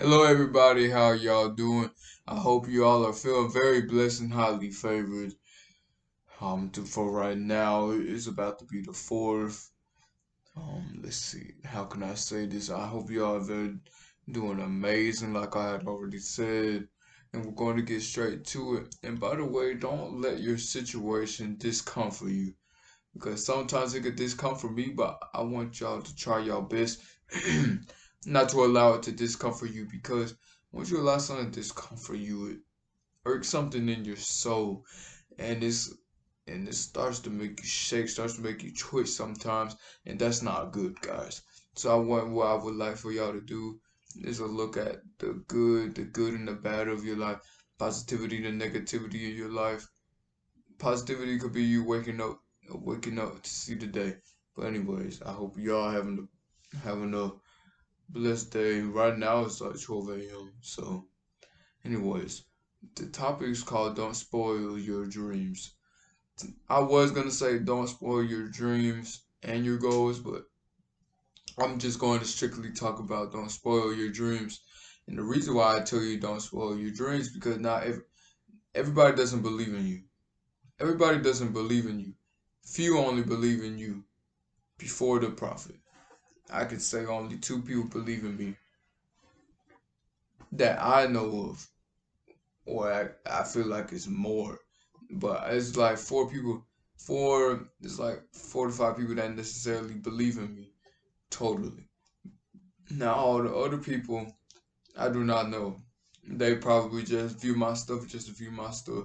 Hello everybody, how y'all doing? I hope you all are feeling very blessed and highly favored. For right now, it's about to be the fourth. Let's see, how can I say this? I hope y'all are doing amazing, like I had already said. And we're going to get straight to it. And by the way, don't let your situation discomfort you. Because sometimes it could discomfort me, but I want y'all to try your best not to allow it to discomfort you. Because once you allow something to discomfort you, it irks something in your soul, and it starts to make you shake, starts to make you twitch sometimes, and that's not good, guys. So what I would like for y'all to do is to look at the good and the bad of your life, positivity, the negativity of your life. Positivity could be you waking up to see the day. But anyways, I hope y'all having a blessed day. Right now it's like 12 a.m. So anyways, the topic is called "Don't Spoil Your Dreams." I was gonna say don't spoil your dreams and your goals, but I'm just going to strictly talk about don't spoil your dreams. And the reason why I tell you don't spoil your dreams because not everybody doesn't believe in you. Everybody doesn't believe in you. Few only believe in you before the prophet. I could say only two people believe in me that I know of, or I feel like it's more, but it's like it's like 4 to 5 people that necessarily believe in me totally. Now all the other people I do not know. They probably just view my stuff just to view my stuff.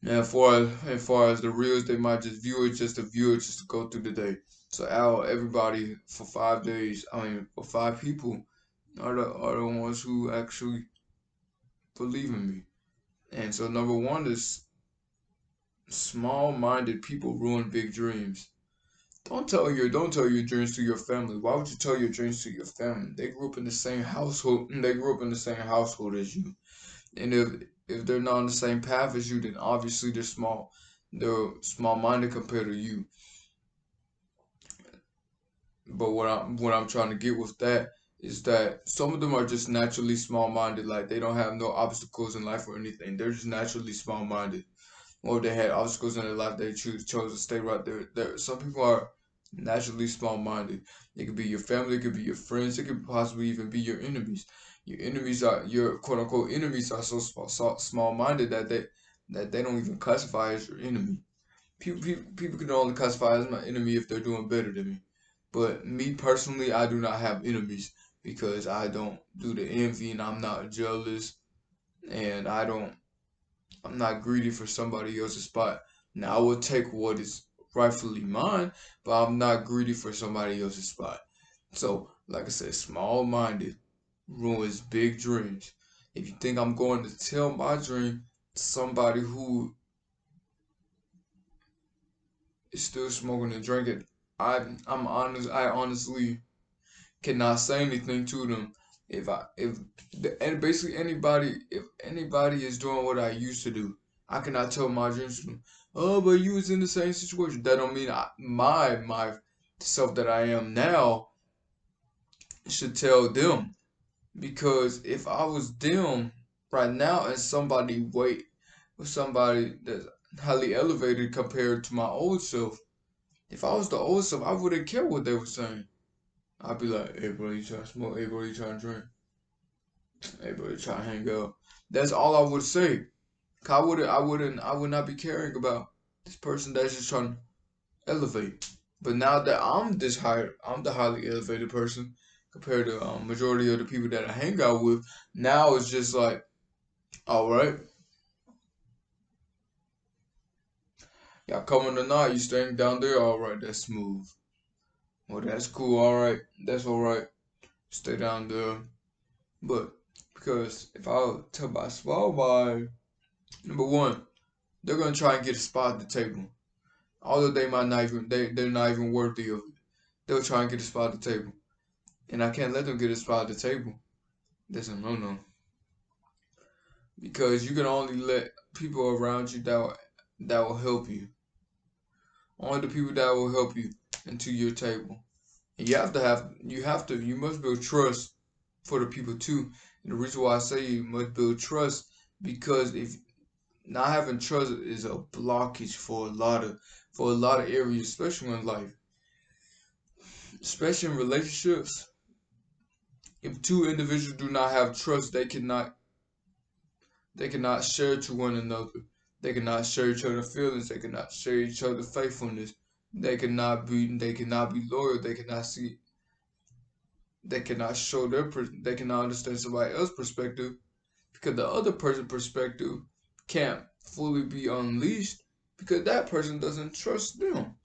And as far as the reels, they might just view it just to view it just to go through the day. So out everybody for 5 days, I mean for 5 people are the ones who actually believe in me. And so number one is small-minded people ruin big dreams. Don't tell your dreams to your family. Why would you tell your dreams to your family? They grew up in the same household. They grew up in the same household as you. And if they're not on the same path as you, then obviously they're small. They're small-minded compared to you. But what I'm trying to get with that is that some of them are just naturally small-minded. Like they don't have no obstacles in life or anything. They're just naturally small-minded. Or they had obstacles in their life, they chose to stay right there. Some people are naturally small-minded. It could be your family, it could be your friends, it could possibly even be your enemies. Your quote-unquote enemies are so small-minded that they don't even classify as your enemy. People can only classify as my enemy if they're doing better than me. But me personally, I do not have enemies because I don't do the envy and I'm not jealous and I'm not greedy for somebody else's spot. Now I will take what is rightfully mine, but I'm not greedy for somebody else's spot. So, like I said, small minded ruins big dreams. If you think I'm going to tell my dream to somebody who is still smoking and drinking, I honestly cannot say anything to them. And basically if anybody is doing what I used to do, I cannot tell my dreams to them. Oh, but you was in the same situation. That don't mean my self that I am now should tell them. Because if I was them right now and somebody that's highly elevated compared to my old self, if I was the old self, I wouldn't care what they were saying. I'd be like, hey bro, you trying to smoke? Hey bro, you trying to drink? Hey bro, you trying to hang out? That's all I would say. 'Cause I would not be caring about this person that's just trying to elevate. But now that I'm the highly elevated person compared to majority of the people that I hang out with. Now it's just like, all right, y'all coming tonight? You staying down there? All right, that's smooth. Well, that's cool. All right, that's all right. Stay down there. But because if I tell my small mind, number one, they're gonna try and get a spot at the table. Although they might not even they're not even worthy of it. They'll try and get a spot at the table. And I can't let them get a spot at the table. That's a no. Because you can only let people around you that will help you. Only the people that will help you into your table. And you must build trust for the people too. And the reason why I say you must build trust, because if not having trust is a blockage for a lot of areas, especially in life, especially in relationships. If two individuals do not have trust, they cannot share to one another. They cannot share each other's feelings. They cannot share each other's faithfulness. They cannot be loyal. They cannot show they cannot understand somebody else's perspective, because the other person's perspective can't fully be unleashed because that person doesn't trust them.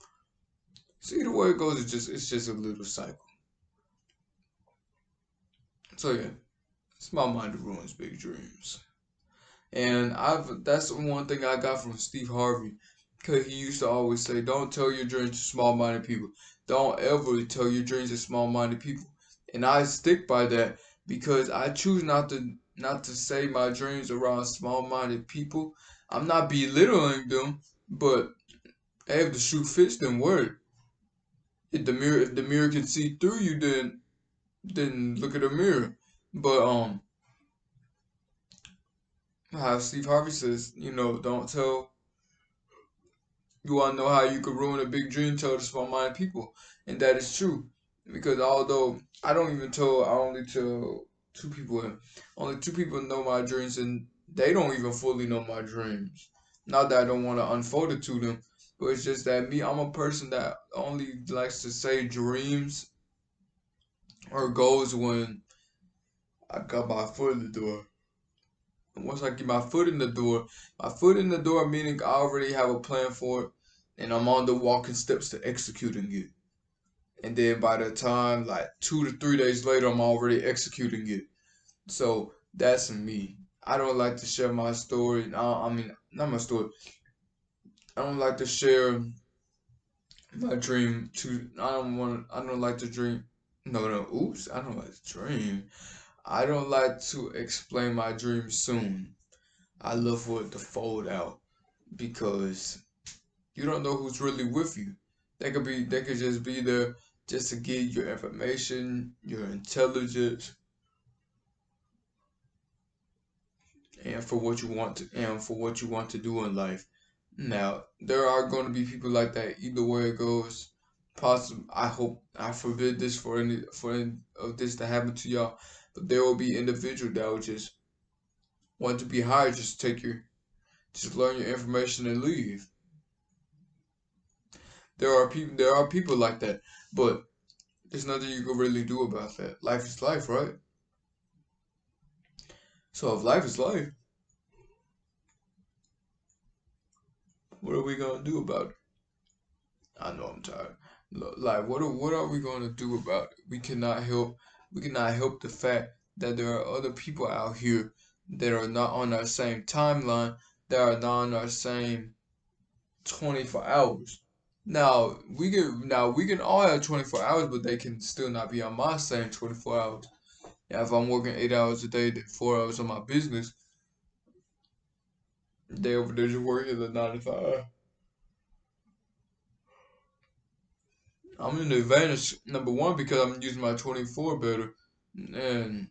See, the way it goes is just a little cycle. So yeah, small minded ruins big dreams. And I've that's one thing I got from Steve Harvey. Cause he used to always say, don't tell your dreams to small minded people. Don't ever tell your dreams to small minded people. And I stick by that because I choose not to say my dreams around small minded people. I'm not belittling them, but hey, if the shoe fits, then word. If the mirror can see through you, then look at the mirror. But how Steve Harvey says, don't tell. You want to know how you could ruin a big dream? Tell the small-minded people, and that is true. Because although I only tell two people, only two people know my dreams, and they don't even fully know my dreams. Not that I don't want to unfold it to them, but it's just that I'm a person that only likes to say dreams or goals when I got my foot in the door. And once I get my foot in the door meaning I already have a plan for it, and I'm on the walking steps to executing it. And then by the time like 2 to 3 days later, I'm already executing it. So that's me. I don't like to share my story. I mean, not my story. I don't like to share my dream to. I don't want. I don't like to dream. No, no. Oops. I don't like to dream. I don't like to explain my dream soon. I love for it to fold out because you don't know who's really with you. They could just be there just to get your information, your intelligence, and for what you want to do in life. Now, there are going to be people like that either way it goes. Possible I hope I forbid this for any of this to happen to y'all, but there will be individuals that will just want to be hired, just learn your information and leave. There are people like that, but there's nothing you can really do about that. Life is life, right? So if life is life, what are we gonna do about it? I know I'm tired. Like, what are we gonna do about it? We cannot help the fact that there are other people out here that are not on our same timeline, that are not on our same 24 hours. Now we can all have 24 hours, but they can still not be on my same 24 hours. Yeah, if I'm working 8 hours a day, then 4 hours on my business, they over there just working the 9 to 5. I'm in the advantage number one because I'm using my 24 better, and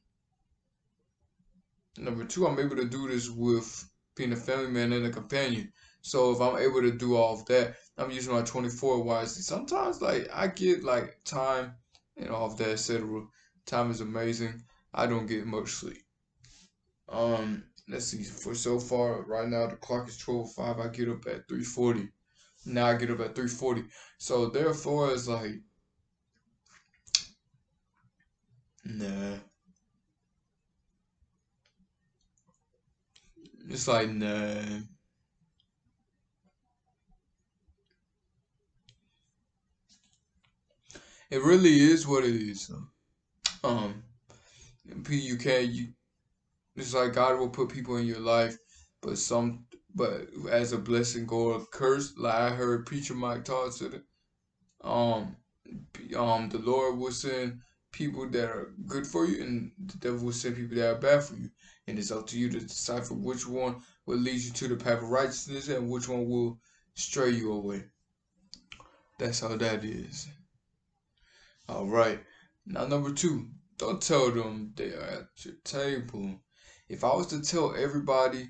number two, I'm able to do this with being a family man and a companion. So if I'm able to do all of that, I'm using my 24 wisely. Sometimes like I get like time and all of that, etc. Time is amazing. I don't get much sleep. Let's see. For so far, right now the clock is 12:05. I get up at 3:40. Now I get up at 3:40. So therefore, it's like nah. It's like nah. It really is what it is. Um, you can't. It's like God will put people in your life, but but as a blessing or a curse. Like I heard Preacher Mike talk to the um the Lord will send people that are good for you, and the devil will send people that are bad for you. And it's up to you to decipher which one will lead you to the path of righteousness and which one will stray you away. That's how that is. All right. Now number two. Don't tell them they are at your table. If I was to tell everybody,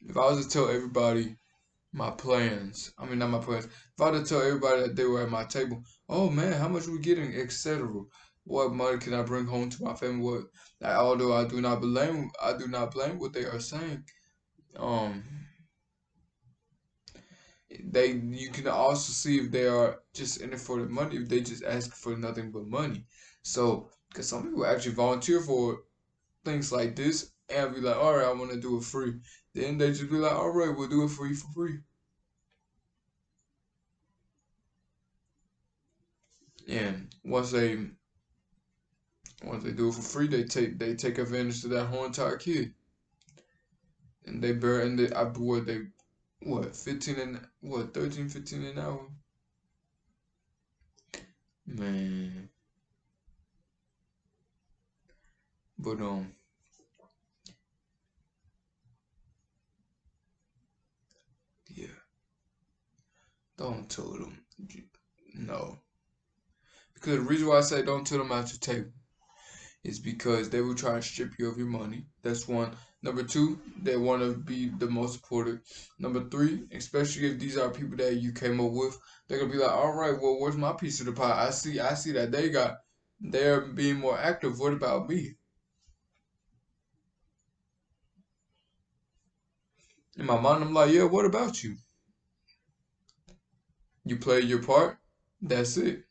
if I was to tell everybody my plans, I mean not my plans. If I was to tell everybody that they were at my table, oh man, how much we getting, etc. What money can I bring home to my family? What, like, although I do not blame what they are saying. Um, you can also see if they are just in it for the money, if they just ask for nothing but money. So, because some people actually volunteer for things like this and be like, all right, I want to do it free. Then they just be like, all right, we'll do it for you for free. And once they do it for free, they take advantage of that whole entire kid, and they bear and they I what they what 15 and what 13, 15 an hour, man. But yeah, don't tell them no, because the reason why I say don't tell them at your table is because they will try and strip you of your money. That's one. Number two, they want to be the most supportive. Number three, especially if these are people that you came up with, they're gonna be like, all right, well, where's my piece of the pie? I see that they're being more active. What about me? In my mind, I'm like, yeah, what about you? You play your part. That's it.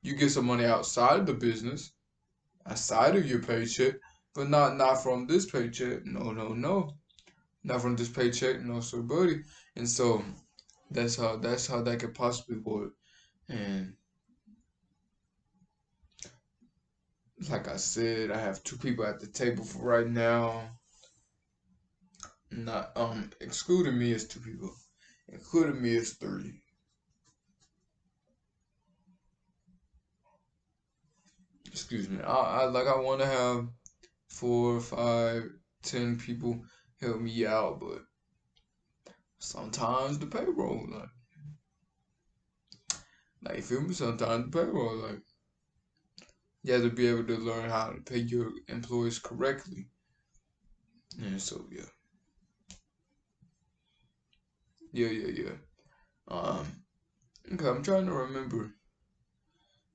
You get some money outside of the business, outside of your paycheck, but not from this paycheck. No, no, no. Not from this paycheck, no sir, buddy. And so that's how that could possibly work. And like I said, I have two people at the table for right now. Not excluding me is two people. Including me is three. Excuse me. I want to have 4, 5, 10 people help me out, but sometimes the payroll, like you feel me? Sometimes the payroll, like you have to be able to learn how to pay your employees correctly. And so yeah. Um, okay, I'm trying to remember.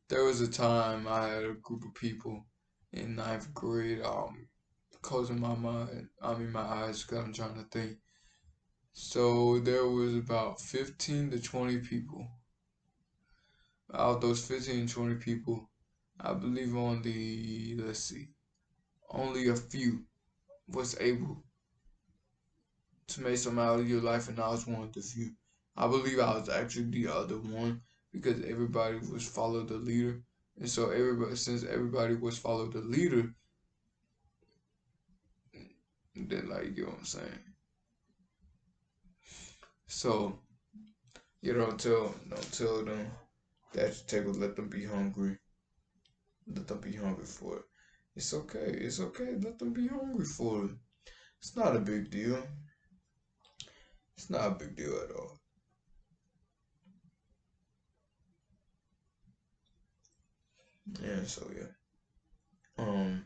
There was a time I had a group of people in ninth grade, closing my mind, my eyes, because I'm trying to think. So there was about 15 to 20 people. Out of those 15 to 20 people, I believe let's see, only a few was able to make some out of your life, and I was one of the few. I believe I was actually the other one because everybody was follow the leader, and so since everybody was follow the leader, then like you know what I'm saying. So you don't tell them that your table. Let them be hungry. Let them be hungry for it. It's okay. It's okay. Let them be hungry for it. It's not a big deal. It's not a big deal at all. And so yeah. Um,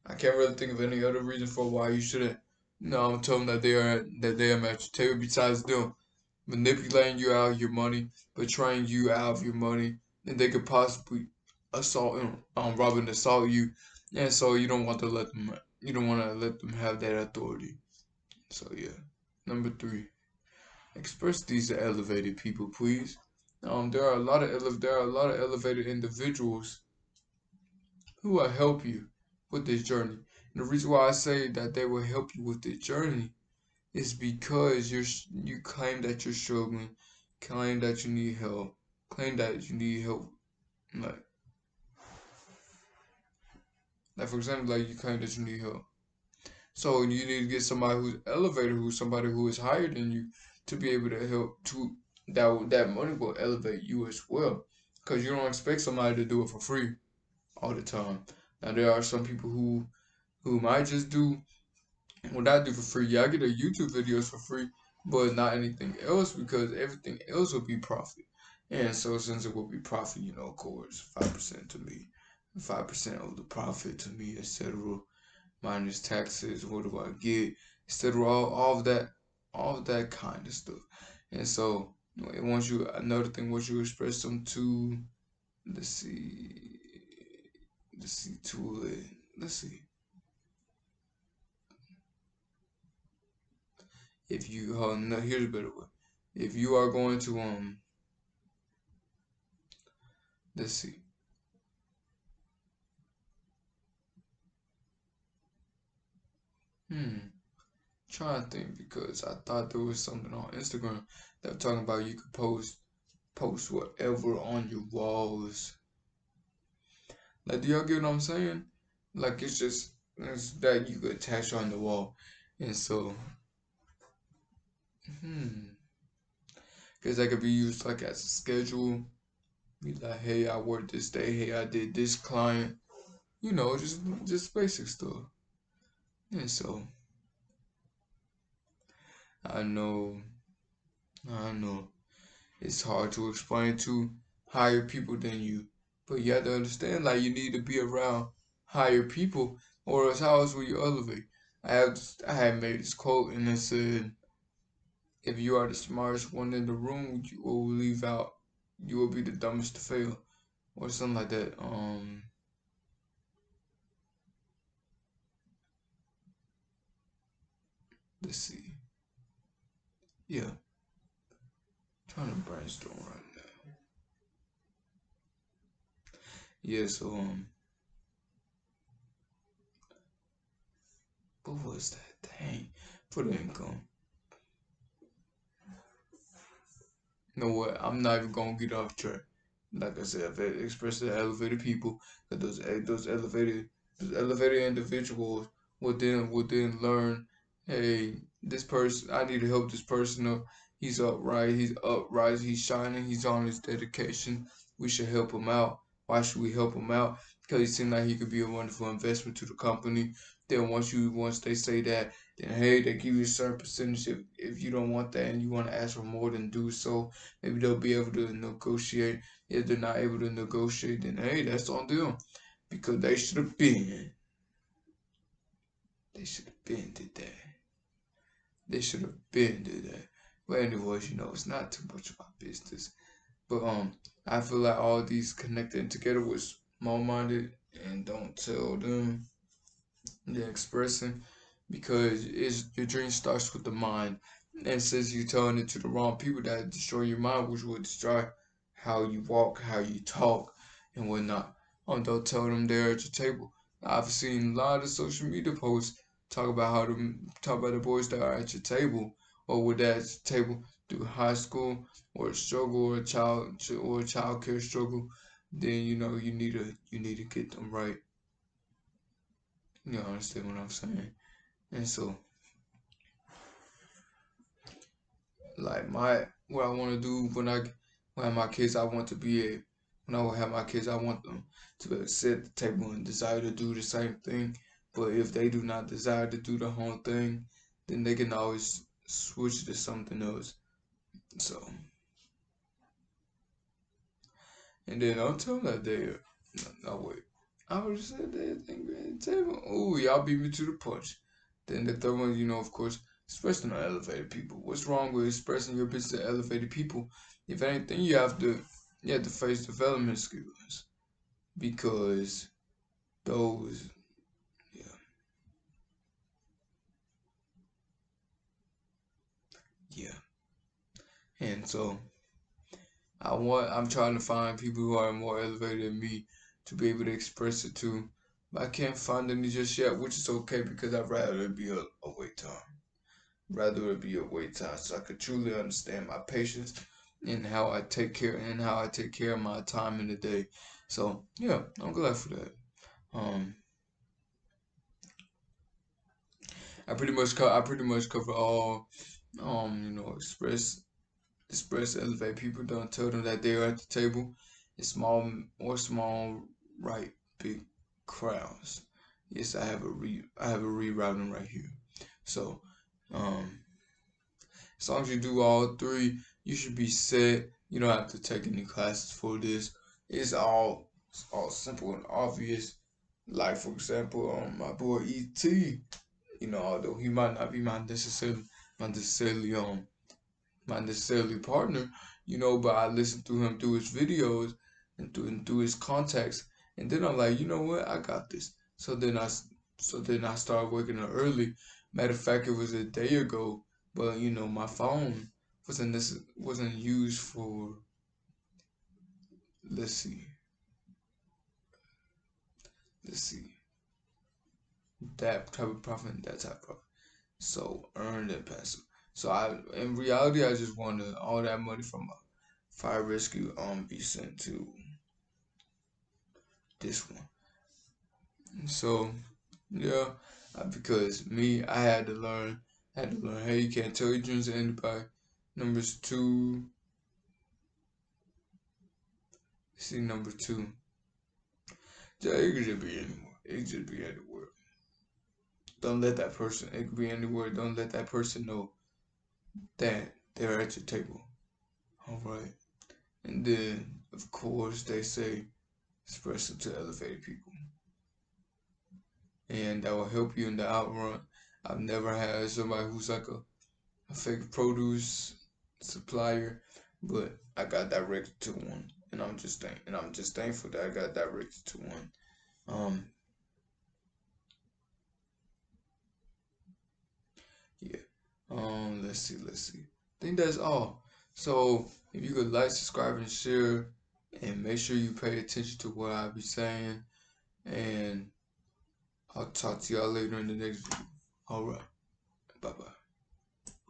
I can't really think of any other reason for why you shouldn't. No, tell them that they are at your table. Besides them manipulating you out of your money, betraying you out of your money, and they could possibly rob and assault you. And so you don't want to let them. You don't want to let them have that authority. So yeah. Number three, express these to elevated people, please. There are a lot of elevated individuals who will help you with this journey. And the reason why I say that they will help you with this journey is because you claim that you're struggling, claim that you need help, claim that you need help. Like, like for example, like you claim that you need help. So you need to get somebody who's elevated, who's somebody who is higher than you, to be able to help to that money will elevate you as well. Because you don't expect somebody to do it for free all the time. Now there are some people who might just do what I do for free. Yeah, I get a YouTube videos for free, but not anything else because everything else will be profit. And so since it will be profit, of course, 5% to me, 5% of the profit to me, etc. Minus taxes, what do I get, etc. All of that kind of stuff. And so once you another thing, once you express them to, let's see, let's see to it, let's see. If you, no, here's a better way. If you are going to let's see. Hmm. Trying to think because I thought there was something on Instagram that was talking about you could post whatever on your walls. Like, do y'all get what I'm saying? Like, it's that you could attach on the wall, and so hmm, because that could be used like as a schedule. Be like, hey, I worked this day. Hey, I did this client. Just basic stuff. And so I know, I know. It's hard to explain to higher people than you. But you have to understand, like, you need to be around higher people, or else how else will you elevate? I had made this quote, and it said, if you are the smartest one in the room, you will leave out, you will be the dumbest to fail, or something like that. Let's see. Yeah, trying to brainstorm right now. Yeah, so what was that? Dang, for the income. You know what? I'm not even gonna get off track. Like I said, I've expressed to elevated people that those elevated individuals will then learn, hey, this person, I need to help this person up. He's upright, he's shining, he's on his dedication. We should help him out. Why should we help him out? Because he seems like he could be a wonderful investment to the company. Then once they say that, then hey, they give you a certain percentage. If you don't want that and you want to ask for more, then do so. Maybe they'll be able to negotiate. If they're not able to negotiate, then hey, that's on them. Because they should have been did that. They should have been did that. But anyways, it's not too much of my business. But I feel like all these connecting together with small minded and don't tell them they're expressing because your dream starts with the mind. And since you're telling it to the wrong people that destroy your mind, which will destroy how you walk, how you talk, and whatnot. Don't tell them they're at your table. I've seen a lot of social media posts talk about the boys that are at your table or with that table through high school or a struggle or a child care struggle. Then you need to get them right. You understand what I'm saying? And so, like what I want to do when I have my kids, I want to be a when I will have my kids, I want them to be able to sit at the table and desire to do the same thing. But if they do not desire to do the whole thing, then they can always switch to something else. So, and then I'll tell them that no, wait. I would just say they think at the table. Oh, y'all beat me to the punch. Then the third one, of course, expressing to elevated people. What's wrong with expressing your business to elevated people? If anything, you have to face development skills because those, yeah, yeah. And so I'm trying to find people who are more elevated than me to be able to express it to. But I can't find any just yet, which is okay because I'd rather it be a wait time. Rather it be a wait time so I could truly understand my patience and how I take care of my time in the day. So yeah, I'm glad for that. Um, I pretty much cover all elevate people. Don't tell them that they're at the table. It's small, right, big crowds. Yes, I have a rerouting right here. So um as long as you do all three, you should be set. You don't have to take any classes for this. It's all simple and obvious. Like for example, my boy ET. Although he might not be my necessarily my necessarily partner, but I listen to him through his videos and through his contacts, and then I'm like, you know what, I got this. So then I started waking up early. Matter of fact, it was a day ago, but my phone wasn't used for, let's see, let's see, that type of profit and that type of profit. So earned and passive. So in reality, I just wanted all that money from my fire rescue be sent to this one. So yeah, because me, I had to learn. Hey, you can't tell your dreams to anybody. Numbers two, see number two. Yeah, it could just be anywhere. It could just be anywhere. Don't let that person. It could be anywhere. Don't let that person know that they're at your table. All right. And then, of course, they say express it to elevated people, and that will help you in the outrun. I've never had somebody who's like a fake produce supplier, but I got directed to one, and I'm just thankful that I got directed to one. Um, yeah. Let's see. I think that's all. So if you could like, subscribe, and share, and make sure you pay attention to what I be saying, and I'll talk to y'all later in the next video. All right. Bye bye.